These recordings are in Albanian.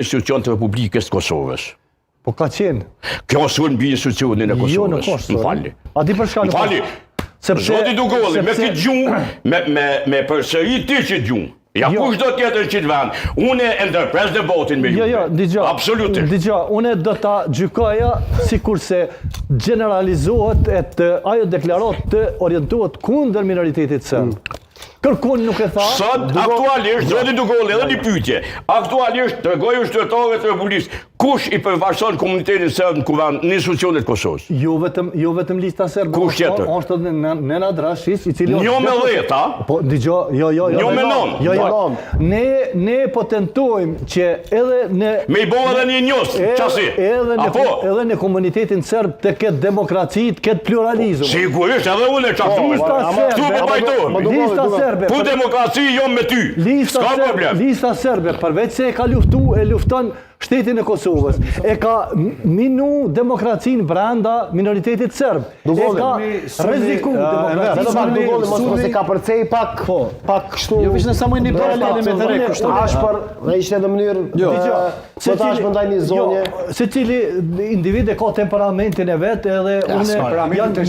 institucion të Republikës të Kosovës. Po ka qenë. Kjo është mbi institucionin e Kosovës. Jo, në Kosovë. Më falni. A di për shka në Falli. Zoti Dugolli, me këtë gjumë, me përsëri ti që gjumë. Ja kush do tjetër që të vend, une e ndërpres debatin me ju. Jo, digjo. Absolutisht. Digjo, une do ta gjykoja si kurse generalizohet ajo deklarat të orientohet kundër minoritetit sërbë. Kërkun nuk e tha. Sot, aktualisht, zoti Dugolli, edhe një pyetje. Aktualisht, tregojë shtetarëve të Republikës, kush i përfaqëson komunitetin serb në kuvend në institucionet Kosovës? Jo vetëm lista serbe. Kush tjetër? Është Nenad Rashis, i cili Njo me 10, a? Po dëgjoj, jo. Njo me 9. Jo. Ne po tentojmë që edhe në me i bëu edhe një njos, çasi. Edhe në komunitetin serb të ketë demokraci, të ketë pluralizëm. Sigurisht, edhe unë çfarë. Lista serbe. Po demokraci jo me ty. S'ka problem. Lista serbe, përveç se e ka lufton shtetin e Kosovës, e ka minu demokracinë brenda minoritetit serb. E ka rreziku demokracinë. Mos e ka përcej pak kështu. Jo veç në sa më një paralele me të rek kështu. Ashpër, dhe ishte në mënyrë se ta është ndaj një zonje. Se cili individ e ka temperamentin e vet edhe janë momente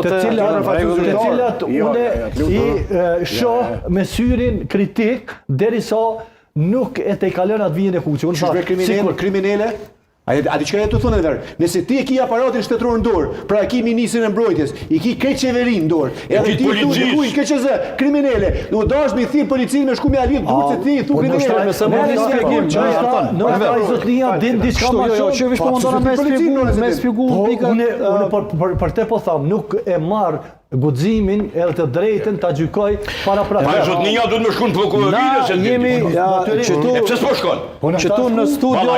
të cilat une i shoh me syrin kritik derisa nuk e te kalon atë vijën e kuqe. Unë kriminele? A di që e të thonë edhe verë, nëse ti e ki aparatin shtetëror në dorë, pra e ki ministrin e mbrojtjes, i ki krejt qeverin në dorë, edhe ti thu në kujnë, keqeze, kriminele, nuk dash me i thirë policinë me shku me alit, duke se ti i thu kriminele. Nuk ka i zotnia din diçka ma shumë. Që vish po mundona me spjegu pika. Unë për te po tham, nuk e marr guximin edhe të drejtën ta gjykoj para praktikës. Pa zotnia duhet më shkon në prokurorinë se jemi pse s'po shkon? Qëtu në studio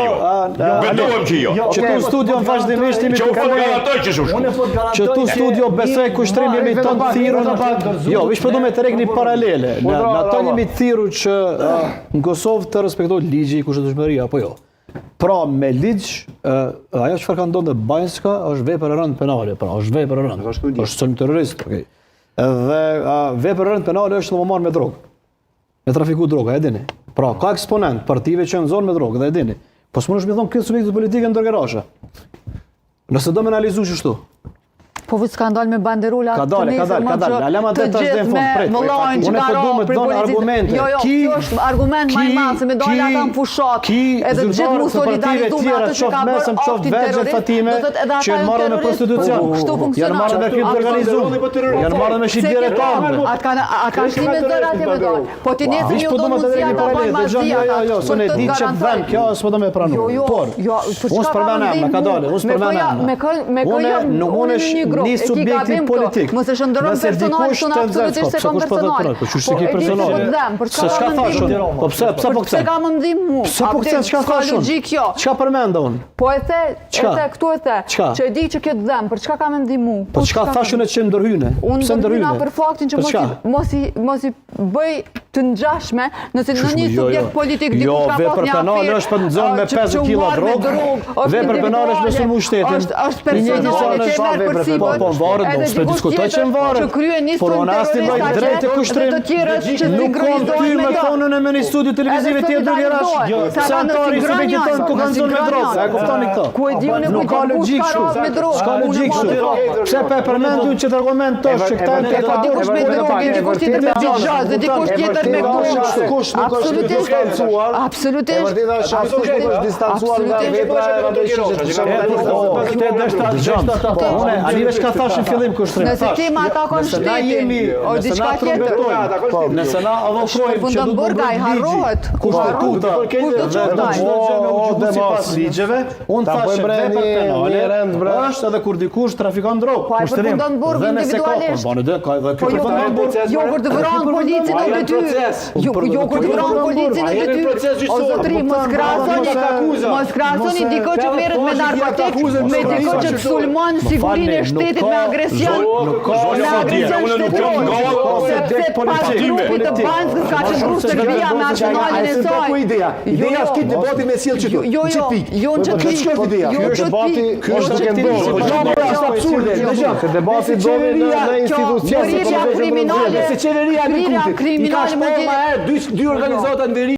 Betohem që jo. Qëtu në studio në vazhdimisht jemi po garantoj që s'u shkon. Qëtu studio besoj kushtrim jemi të thirrur. Jo, vish po do me të rek një paralele. Në ato jemi të thirrur që në Kosovë të respektohet ligji i kushtetueshmëria apo jo. Pra me ligj, ajo çfarë ka ndodhur në Banjska është vepër e rëndë penale, pra është vepër e rëndë. Është sulm terrorist, okay. Dhe vepër e rëndë penale është të më marrë me drogë. Me trafiku drogë, e dini. Pra ka eksponent partive që në zonë me drogë, dhe e dini. Po s'mundesh me thonë këtë subjektet politike në dërgerashe. Nëse do me analizu kështu. Po vë s'ka ndalë me banderola ka dalë. Alama të gjithë me mëllojnë që ka ro për policisë. Jo, kjo është argument ma i madh se me dalë ata në fushat. Edhe gjithë mu solidaritu me atë që ka bërë aktin terrorist. Do të edhe ata janë terrorist. Kështu funksionon. Janë marrë me krim të organizuar. Janë marrë me shitjere tamë. A ka shli me zërë atje me dalë. Po ti nesër një do mundësia ta bajnë mazdi ata. Së ne di që vend, kjo s'po do me pranu. Unë s'përmenem, me ka dalë, unë s'përmenem. Me këj një subjekti politik. Mos e shëndron personal, son absolutisht se kam personal. Po çu s'ke personal. Se çka thashun? Po pse po pse kam ndim mua? Pse po kthen çka thashun? Çka përmenda unë? Po e the këtu e the. Që e di që kjo dëm, për çka kam ndim mua? Po çka thashun që ndërhyne? Pse ndërhyne? Unë për faktin që mos i bëj të ngjashme, nëse në një subjekt politik dikush ka pasur një penale është për nxënë me 50 kg drogë. Vepër penale është me sulmu shtetin. Është personale që merr përsi. Po varet, do të diskutoj që varet. Por unë asti lloj drejtë kushtrim. Nuk kam ty me tonën e me një studio televizive tjetër dërgerash. Sa antarë subjektit tonë ku kanë zonë me drogë. E kuptoni këtë? Ku e diun nuk ka logjik kështu. S'ka logjik kështu. Pse pe përmendu që të argumentosh që këta janë ka dikush me drogë, dikush tjetër me xhaz, dikush tjetër me kush nuk është distancuar. Absolutisht. Është distancuar nga vepra e rëndësishme. Këtë dështa ta. Unë ka thashë në fillim kushtrim. Nëse ti ma takon shtetin, o diçka tjetër. Nëse na avokojmë që du të harrohet kushtetuta dhe çdo sipas ligjeve, unë thashë vepër penale është edhe kur dikush trafikon drogë. Po ai përfundon burg individualisht. Po jo kur të vëron policin në detyrë. Jo kur të vëron policin në detyrë. O zotëri, mos krahasoni dikë që merret me narkotik me dikë që sulmon sigurinë e shtetit. shtetit me agresion, me agresion shtetëror, sepse pas grupit të Banskës ka qëndru Serbia me arsenalin e saj. Ideja është këtë debati me sjellë qëtu. Jo, Kjo është ideja. Ky është Është absurde. Se debati do në institucion kriminale se qeveria e Bekutit. kriminale Dy organizata në veri